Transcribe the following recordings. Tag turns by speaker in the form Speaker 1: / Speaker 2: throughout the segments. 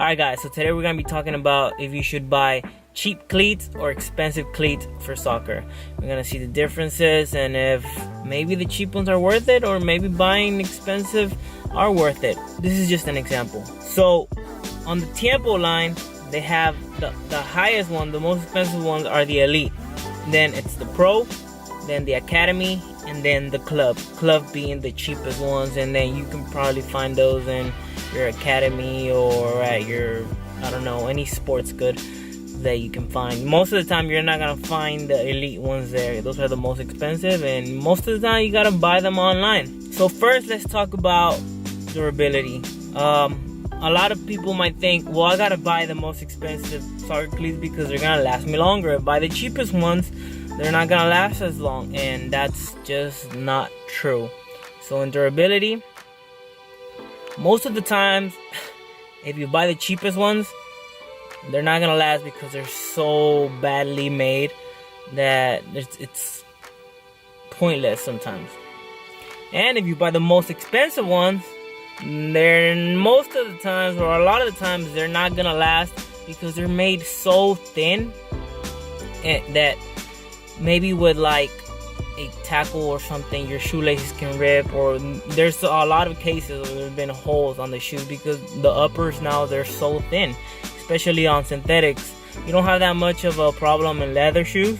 Speaker 1: Alright guys, so today we're going to be talking about if you should buy cheap cleats or expensive cleats for soccer. We're going to see the differences and if maybe the cheap ones are worth it or maybe buying expensive are worth it. This is just an example. So on the Tiempo line, they have the highest one, the most expensive ones are the Elite. Then it's the Pro, then the Academy, and then the Club. Club being the cheapest ones, and then you can probably find those in your Academy or at your, I don't know, any sports good that you can find. Most of the time you're not gonna find the Elite ones there. Those are the most expensive, and most of the time you gotta buy them online. So first, let's talk about durability. A lot of people might think, well, I gotta buy the most expensive soccer cleats because they're gonna last me longer. Buy the cheapest ones, they're not gonna last as long, and that's just not true. So in durability, most of the times, if you buy the cheapest ones, they're not gonna last because they're so badly made that it's pointless sometimes. And if you buy the most expensive ones, they're most of the times, or a lot of the times, they're not gonna last because they're made so thin that maybe with like a tackle or something, your shoelaces can rip, or there's a lot of cases where there's been holes on the shoes because the uppers now, they're so thin, especially on synthetics. You don't have that much of a problem in leather shoes,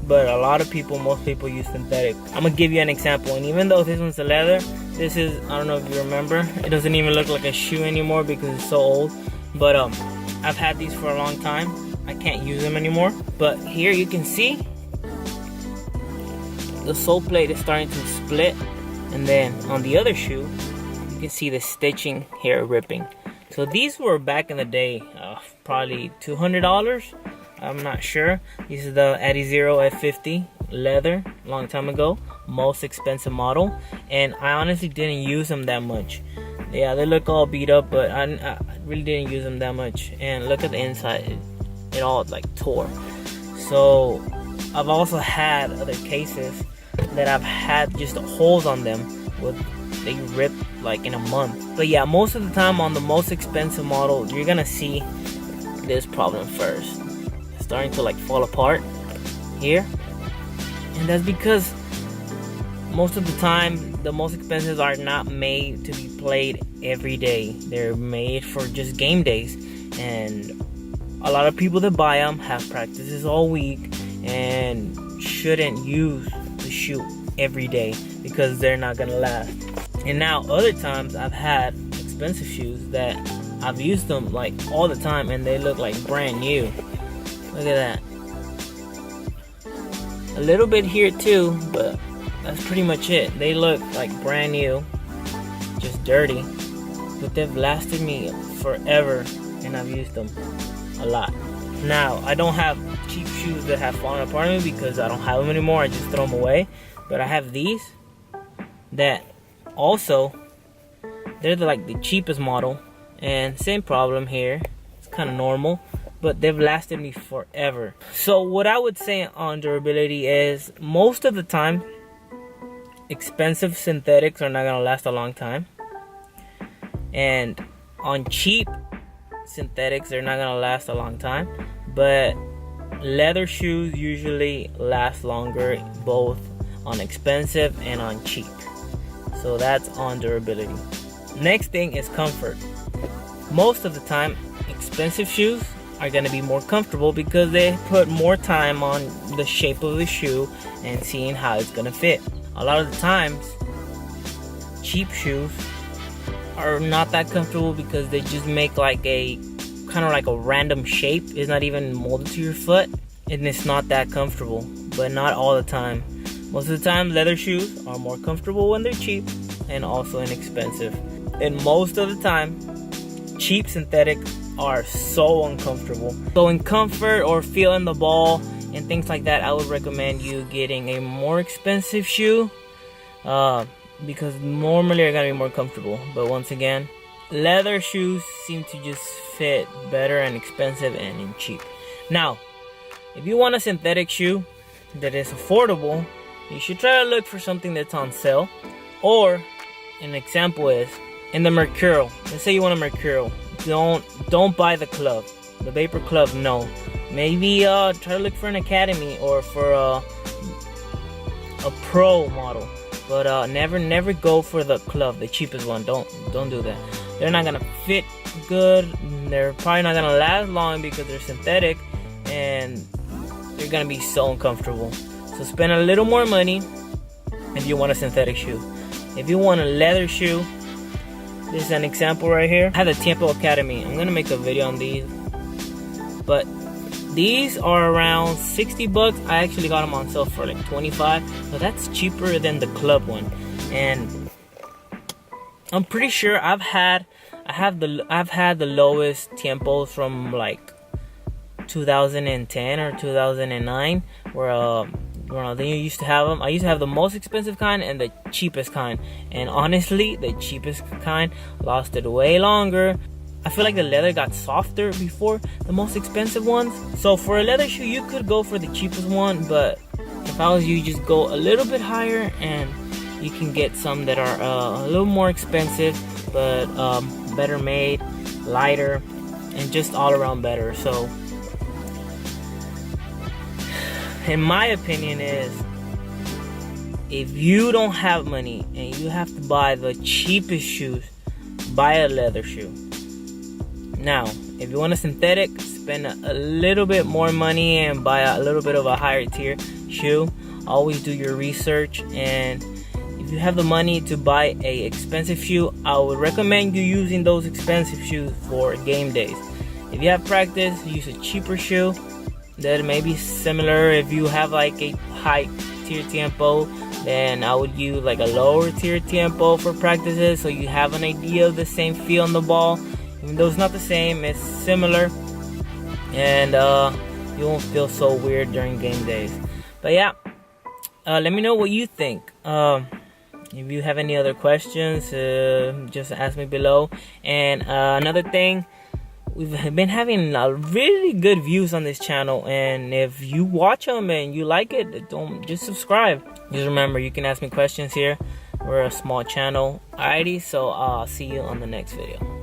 Speaker 1: but a lot of people, most people use synthetic. I'm gonna give you an example, and even though this one's a leather, this is, I don't know if you remember, it doesn't even look like a shoe anymore because it's so old, but I've had these for a long time. I can't use them anymore, but here you can see the sole plate is starting to split, and then on the other shoe you can see the stitching here ripping. So these were back in the day, probably $200, I'm not sure. This is the Adizero F50 leather, long time ago, most expensive model, and I honestly didn't use them that much. Yeah, they look all beat up, but I really didn't use them that much. And look at the inside, it all like tore. So I've also had other cases that I've had just holes on them with they rip like in a month. But yeah, most of the time on the most expensive model, you're gonna see this problem first. It's starting to like fall apart here, and that's because most of the time the most expensive are not made to be played every day. They're made for just game days, and a lot of people that buy them have practices all week and shouldn't use the shoe every day because they're not gonna last. And now other times I've had expensive shoes that I've used them like all the time and they look like brand new. Look at that. A little bit here too, but that's pretty much it. They look like brand new, just dirty, but they've lasted me forever and I've used them a lot. Now, I don't have cheap shoes that have fallen apart on me because I don't have them anymore. I just throw them away. But I have these that also, they're like the cheapest model. And same problem here. It's kind of normal. But they've lasted me forever. So what I would say on durability is most of the time, expensive synthetics are not going to last a long time. And on cheap synthetics, they're not going to last a long time. But leather shoes usually last longer, both on expensive and on cheap. So that's on durability. Next thing is comfort. Most of the time, expensive shoes are going to be more comfortable because they put more time on the shape of the shoe and seeing how it's going to fit. A lot of the times, cheap shoes are not that comfortable because they just make like a kind of like a random shape. It's not even molded to your foot, and it's not that comfortable. But not all the time. Most of the time, leather shoes are more comfortable when they're cheap and also inexpensive. And most of the time, cheap synthetics are so uncomfortable. So in comfort or feeling the ball and things like that, I would recommend you getting a more expensive shoe because normally they're gonna be more comfortable. But once again, leather shoes seem to just fit better and expensive and in cheap. Now, if you want a synthetic shoe that is affordable, you should try to look for something that's on sale. Or an example is in the Mercurial. Let's say you want a Mercurial. don't buy the club, the Vapor Club. No, maybe try to look for an academy or for a pro model, but never go for the club, the cheapest one. Don't do that. They're not gonna fit good. They're probably not gonna last long because they're synthetic, and they're gonna be so uncomfortable. So spend a little more money if you want a synthetic shoe. If you want a leather shoe, this is an example right here. I have the Tiempo Academy. I'm gonna make a video on these, but these are around 60 bucks. I actually got them on sale for like 25, so that's cheaper than the club one. And I'm pretty sure I've had the lowest Tiempos from like 2010 or 2009, where they used to have them. I used to have the most expensive kind and the cheapest kind, and honestly, the cheapest kind lasted way longer. I feel like the leather got softer before the most expensive ones. So for a leather shoe, you could go for the cheapest one, but if I was you, just go a little bit higher and you can get some that are a little more expensive, but better made, lighter, and just all around better. So in my opinion is, if you don't have money and you have to buy the cheapest shoes, buy a leather shoe. Now, if you want a synthetic, spend a little bit more money and buy a little bit of a higher tier shoe. Always do your research, and if you have the money to buy a expensive shoe, I would recommend you using those expensive shoes for game days. If you have practice, use a cheaper shoe that may be similar. If you have like a high tier Tiempo, then I would use like a lower tier Tiempo for practices, so you have an idea of the same feel on the ball. Even though it's not the same, it's similar, and you won't feel so weird during game days. But yeah, let me know what you think. If you have any other questions, just ask me below. And another thing, we've been having really good views on this channel, and if you watch them and you like it, don't just subscribe. Just remember, you can ask me questions here. We're a small channel. Alrighty, so I'll see you on the next video.